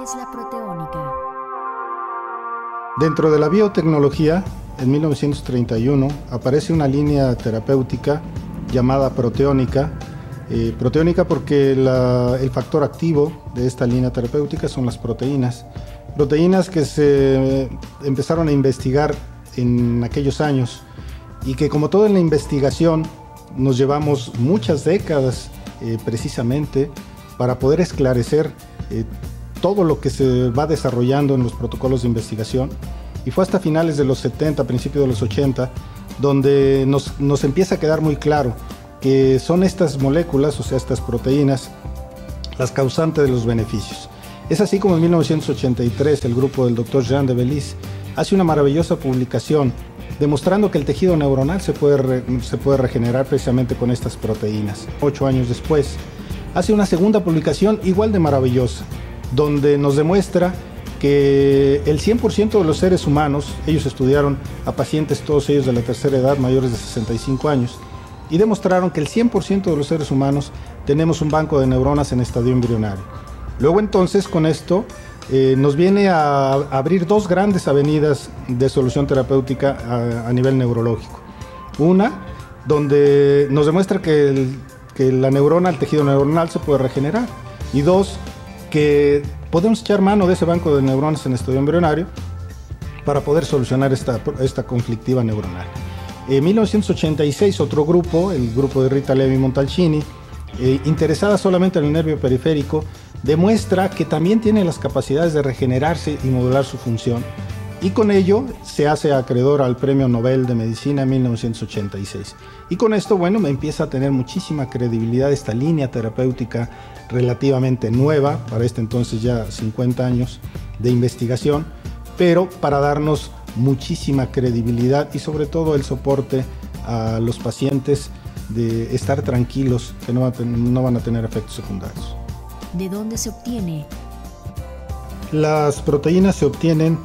es la proteónica? Dentro de la biotecnología, en 1931 aparece una línea terapéutica llamada proteónica. Proteónica porque el factor activo de esta línea terapéutica son las proteínas. Proteínas que se empezaron a investigar en aquellos años y que, como todo en la investigación, nos llevamos muchas décadas precisamente para poder esclarecer todo lo que se va desarrollando en los protocolos de investigación. Y fue hasta finales de los 70, principios de los 80, donde nos empieza a quedar muy claro que son estas moléculas, o sea, estas proteínas, las causantes de los beneficios. Es así como en 1983 el grupo del Dr. Jean de Belize hace una maravillosa publicación demostrando que el tejido neuronal se puede regenerar precisamente con estas proteínas. 8 años después, hace una segunda publicación igual de maravillosa, donde nos demuestra que el 100% de los seres humanos, ellos estudiaron a pacientes, todos ellos de la tercera edad, mayores de 65 años, y demostraron que el 100% de los seres humanos tenemos un banco de neuronas en estadio embrionario. Luego entonces con esto nos viene a abrir dos grandes avenidas de solución terapéutica a nivel neurológico. Una, donde nos demuestra que la neurona, el tejido neuronal se puede regenerar. Y dos, que podemos echar mano de ese banco de neuronas en estadio embrionario para poder solucionar esta conflictiva neuronal. En 1986 otro grupo, el grupo de Rita Levi-Montalcini, interesada solamente en el nervio periférico, demuestra que también tiene las capacidades de regenerarse y modular su función, y con ello se hace acreedor al Premio Nobel de Medicina en 1986. Y con esto, bueno, me empieza a tener muchísima credibilidad esta línea terapéutica relativamente nueva, para este entonces ya 50 años de investigación, pero para darnos muchísima credibilidad y sobre todo el soporte a los pacientes de estar tranquilos que no van a tener efectos secundarios. ¿De dónde se obtiene? Las proteínas se obtienen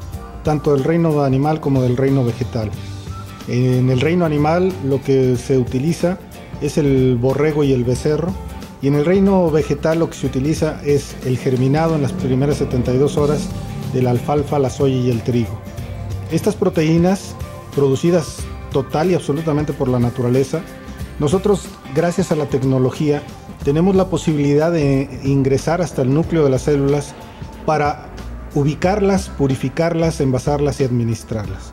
tanto del reino animal como del reino vegetal. En el reino animal lo que se utiliza es el borrego y el becerro, y en el reino vegetal lo que se utiliza es el germinado en las primeras 72 horas de la alfalfa, la soya y el trigo. Estas proteínas, producidas total y absolutamente por la naturaleza, nosotros, gracias a la tecnología, tenemos la posibilidad de ingresar hasta el núcleo de las células para ubicarlas, purificarlas, envasarlas y administrarlas.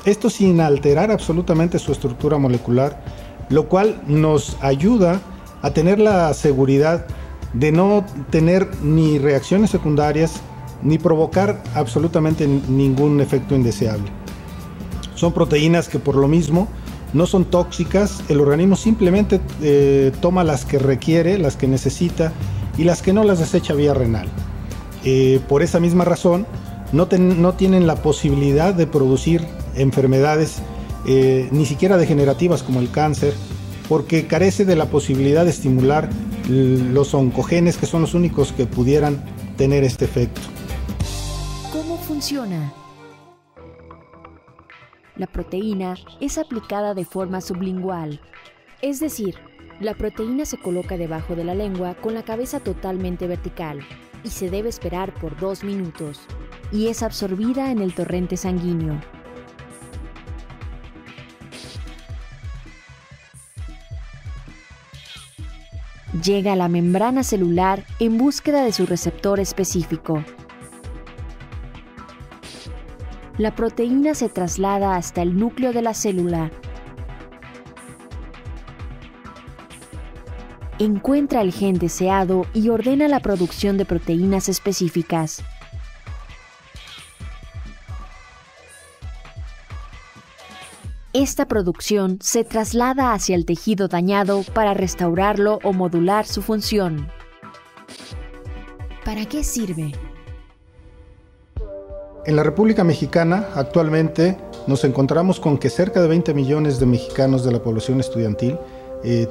Esto sin alterar absolutamente su estructura molecular, lo cual nos ayuda a tener la seguridad de no tener ni reacciones secundarias ni provocar absolutamente ningún efecto indeseable. Son proteínas que por lo mismo no son tóxicas, el organismo simplemente toma las que requiere, las que necesita, y las que no las desecha vía renal. Por esa misma razón no tienen la posibilidad de producir enfermedades ni siquiera degenerativas como el cáncer, porque carece de la posibilidad de estimular los oncogenes, que son los únicos que pudieran tener este efecto. ¿Cómo funciona? La proteína es aplicada de forma sublingual, es decir, la proteína se coloca debajo de la lengua con la cabeza totalmente vertical y se debe esperar por 2 minutos, y es absorbida en el torrente sanguíneo. Llega a la membrana celular en búsqueda de su receptor específico. La proteína se traslada hasta el núcleo de la célula. Encuentra el gen deseado y ordena la producción de proteínas específicas. Esta producción se traslada hacia el tejido dañado para restaurarlo o modular su función. ¿Para qué sirve? En la República Mexicana actualmente nos encontramos con que cerca de 20 millones de mexicanos de la población estudiantil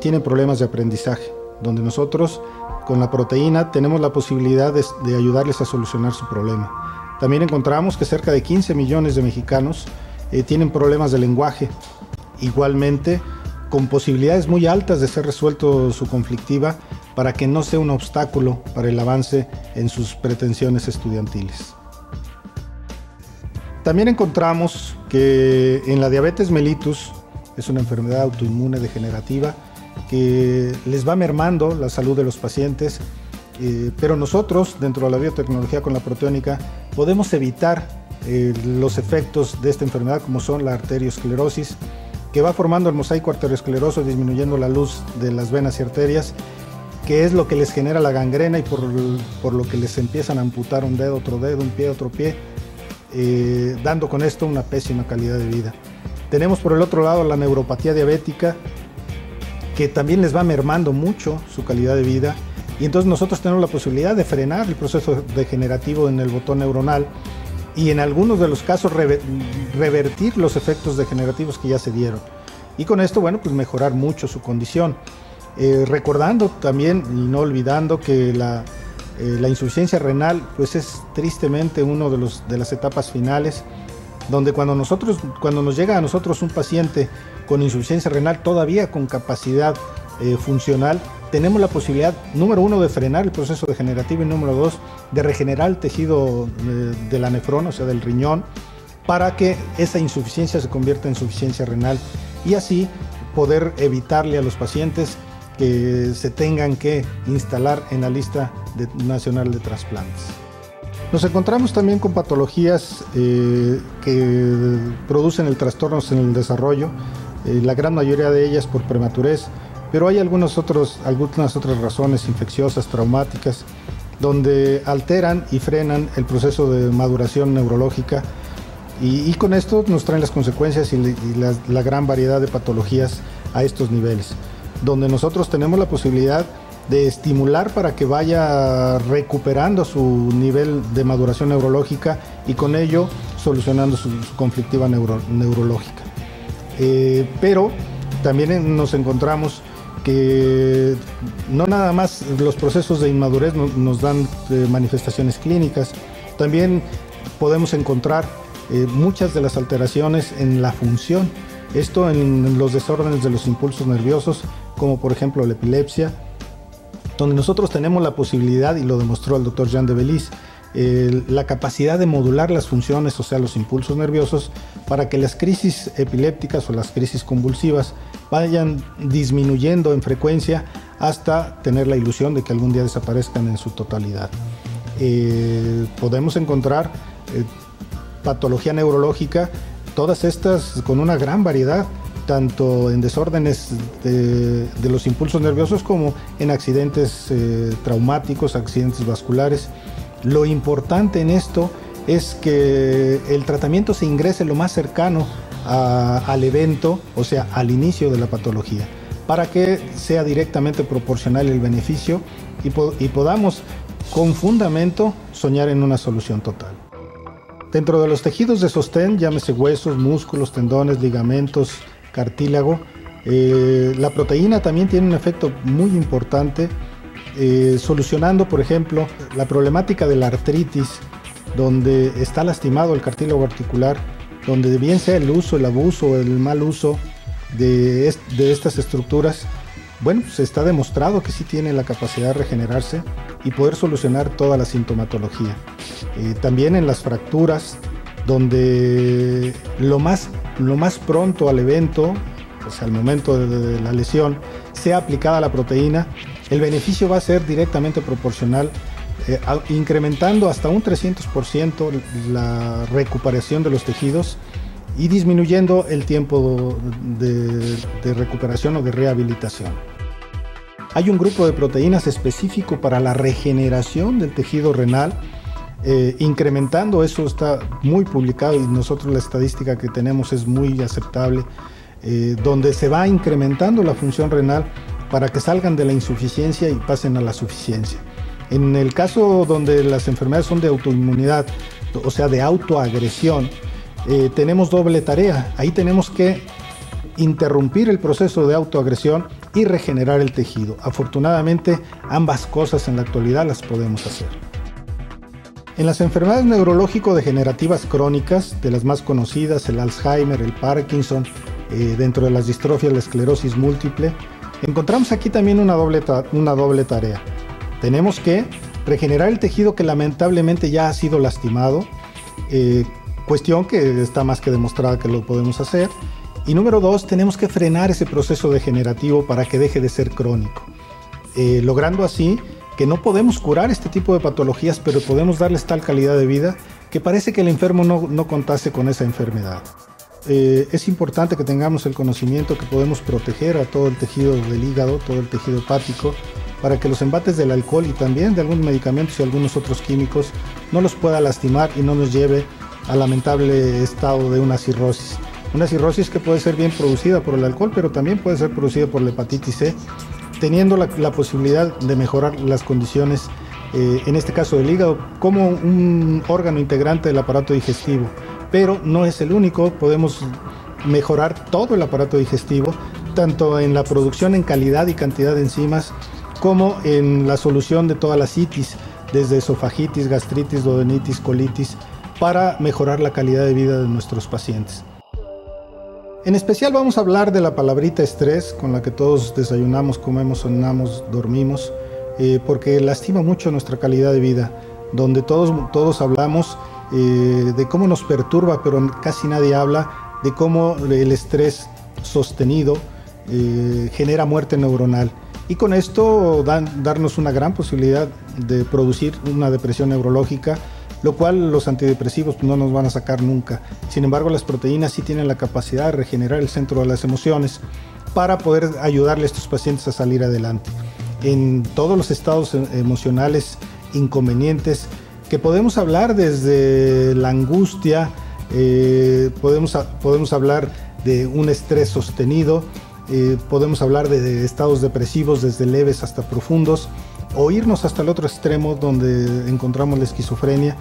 tienen problemas de aprendizaje, donde nosotros con la proteína tenemos la posibilidad de ayudarles a solucionar su problema. También encontramos que cerca de 15 millones de mexicanos tienen problemas de lenguaje, igualmente con posibilidades muy altas de ser resuelto su conflictiva para que no sea un obstáculo para el avance en sus pretensiones estudiantiles. También encontramos que en la diabetes mellitus, es una enfermedad autoinmune degenerativa que les va mermando la salud de los pacientes, pero nosotros, dentro de la biotecnología con la proteónica, podemos evitar los efectos de esta enfermedad, como son la arteriosclerosis, que va formando el mosaico arterioscleroso, disminuyendo la luz de las venas y arterias, que es lo que les genera la gangrena y por lo que les empiezan a amputar un dedo, un pie, otro pie, dando con esto una pésima calidad de vida. Tenemos por el otro lado la neuropatía diabética, que también les va mermando mucho su calidad de vida, y entonces nosotros tenemos la posibilidad de frenar el proceso degenerativo en el botón neuronal y en algunos de los casos revertir los efectos degenerativos que ya se dieron. Y con esto, bueno, pues mejorar mucho su condición. Recordando también y no olvidando que la insuficiencia renal pues es tristemente uno de las etapas finales, donde cuando nos llega a nosotros un paciente con insuficiencia renal todavía con capacidad funcional, tenemos la posibilidad, número uno, de frenar el proceso degenerativo y número dos, de regenerar el tejido de la nefrona, o sea, del riñón, para que esa insuficiencia se convierta en insuficiencia renal y así poder evitarle a los pacientes que se tengan que instalar en la lista nacional de trasplantes. Nos encontramos también con patologías que producen el trastornos en el desarrollo, la gran mayoría de ellas por prematurez, pero hay algunas otras razones infecciosas, traumáticas, donde alteran y frenan el proceso de maduración neurológica y con esto nos traen las consecuencias y la gran variedad de patologías a estos niveles, donde nosotros tenemos la posibilidad de estimular para que vaya recuperando su nivel de maduración neurológica y con ello solucionando su conflictiva neurológica. Pero también nos encontramos que no nada más los procesos de inmadurez nos dan manifestaciones clínicas, también podemos encontrar muchas de las alteraciones en la función, esto en los desórdenes de los impulsos nerviosos, como por ejemplo la epilepsia, donde nosotros tenemos la posibilidad, y lo demostró el doctor Jean de Beliz, la capacidad de modular las funciones, o sea, los impulsos nerviosos, para que las crisis epilépticas o las crisis convulsivas vayan disminuyendo en frecuencia hasta tener la ilusión de que algún día desaparezcan en su totalidad. Podemos encontrar patología neurológica, todas estas con una gran variedad, tanto en desórdenes de los impulsos nerviosos como en accidentes traumáticos, accidentes vasculares. Lo importante en esto es que el tratamiento se ingrese lo más cercano al evento, o sea, al inicio de la patología, para que sea directamente proporcional el beneficio y podamos con fundamento soñar en una solución total. Dentro de los tejidos de sostén, llámese huesos, músculos, tendones, ligamentos, cartílago, la proteína también tiene un efecto muy importante, solucionando, por ejemplo, la problemática de la artritis, donde está lastimado el cartílago articular, donde bien sea el uso, el abuso o el mal uso de estas estructuras, bueno, pues está demostrado que sí tiene la capacidad de regenerarse y poder solucionar toda la sintomatología. También en las fracturas, donde lo más pronto al evento, o sea, al momento de la lesión, sea aplicada la proteína, el beneficio va a ser directamente proporcional, incrementando hasta un 300% la recuperación de los tejidos y disminuyendo el tiempo de recuperación o de rehabilitación. Hay un grupo de proteínas específico para la regeneración del tejido renal, incrementando, eso está muy publicado y nosotros la estadística que tenemos es muy aceptable, donde se va incrementando la función renal para que salgan de la insuficiencia y pasen a la suficiencia. En el caso donde las enfermedades son de autoinmunidad, o sea, de autoagresión, tenemos doble tarea. Ahí tenemos que interrumpir el proceso de autoagresión y regenerar el tejido. Afortunadamente, ambas cosas en la actualidad las podemos hacer. En las enfermedades neurológico-degenerativas crónicas, de las más conocidas, el Alzheimer, el Parkinson, dentro de las distrofias, la esclerosis múltiple, Encontramos aquí también una doble tarea. Tenemos que regenerar el tejido que lamentablemente ya ha sido lastimado, cuestión que está más que demostrada que lo podemos hacer. Y número 2, tenemos que frenar ese proceso degenerativo para que deje de ser crónico, logrando así que no podemos curar este tipo de patologías, pero podemos darles tal calidad de vida que parece que el enfermo no contase con esa enfermedad. Es importante que tengamos el conocimiento que podemos proteger a todo el tejido del hígado, todo el tejido hepático, para que los embates del alcohol y también de algunos medicamentos y algunos otros químicos no los pueda lastimar y no nos lleve al lamentable estado de una cirrosis. Una cirrosis que puede ser bien producida por el alcohol, pero también puede ser producida por la hepatitis C, teniendo la posibilidad de mejorar las condiciones, en este caso del hígado, como un órgano integrante del aparato digestivo. Pero no es el único, podemos mejorar todo el aparato digestivo, tanto en la producción en calidad y cantidad de enzimas, como en la solución de todas las itis, desde esofagitis, gastritis, duodenitis, colitis, para mejorar la calidad de vida de nuestros pacientes. En especial vamos a hablar de la palabrita estrés, con la que todos desayunamos, comemos, cenamos, dormimos, porque lastima mucho nuestra calidad de vida, donde todos hablamos de cómo nos perturba, pero casi nadie habla de cómo el estrés sostenido genera muerte neuronal. Y con esto darnos una gran posibilidad de producir una depresión neurológica, lo cual los antidepresivos no nos van a sacar nunca. Sin embargo, las proteínas sí tienen la capacidad de regenerar el centro de las emociones para poder ayudarle a estos pacientes a salir adelante. En todos los estados emocionales inconvenientes, que podemos hablar desde la angustia, podemos hablar de un estrés sostenido, podemos hablar de estados depresivos desde leves hasta profundos, o irnos hasta el otro extremo donde encontramos la esquizofrenia,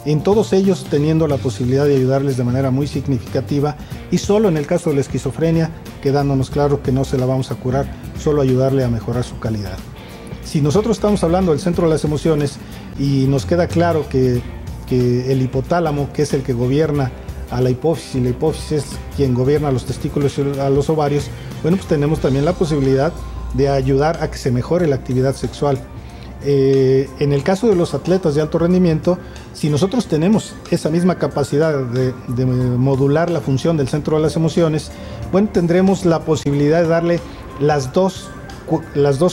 en todos ellos teniendo la posibilidad de ayudarles de manera muy significativa, y solo en el caso de la esquizofrenia quedándonos claro que no se la vamos a curar, solo ayudarle a mejorar su calidad. Si nosotros estamos hablando del centro de las emociones y nos queda claro que el hipotálamo, que es el que gobierna a la hipófisis, y la hipófisis es quien gobierna a los testículos y a los ovarios, bueno, pues tenemos también la posibilidad de ayudar a que se mejore la actividad sexual. En el caso de los atletas de alto rendimiento, si nosotros tenemos esa misma capacidad de modular la función del centro de las emociones, bueno, tendremos la posibilidad de darle las dos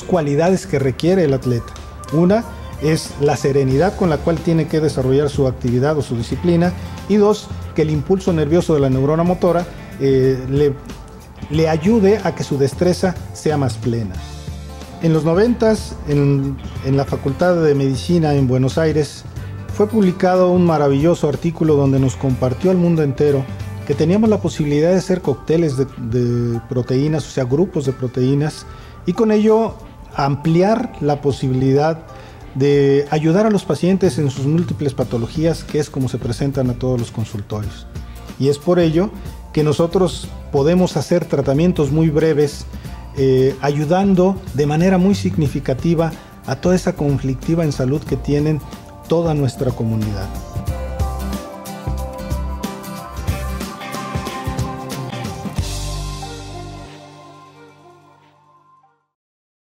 cualidades que requiere el atleta. Una es la serenidad con la cual tiene que desarrollar su actividad o su disciplina, y dos, que el impulso nervioso de la neurona motora le ayude a que su destreza sea más plena. En los 90s, en la Facultad de Medicina en Buenos Aires, fue publicado un maravilloso artículo donde nos compartió al mundo entero que teníamos la posibilidad de hacer cócteles de proteínas, o sea, grupos de proteínas, y con ello ampliar la posibilidad de ayudar a los pacientes en sus múltiples patologías, que es como se presentan a todos los consultorios. Y es por ello que nosotros podemos hacer tratamientos muy breves, ayudando de manera muy significativa a toda esa conflictiva en salud que tienen toda nuestra comunidad.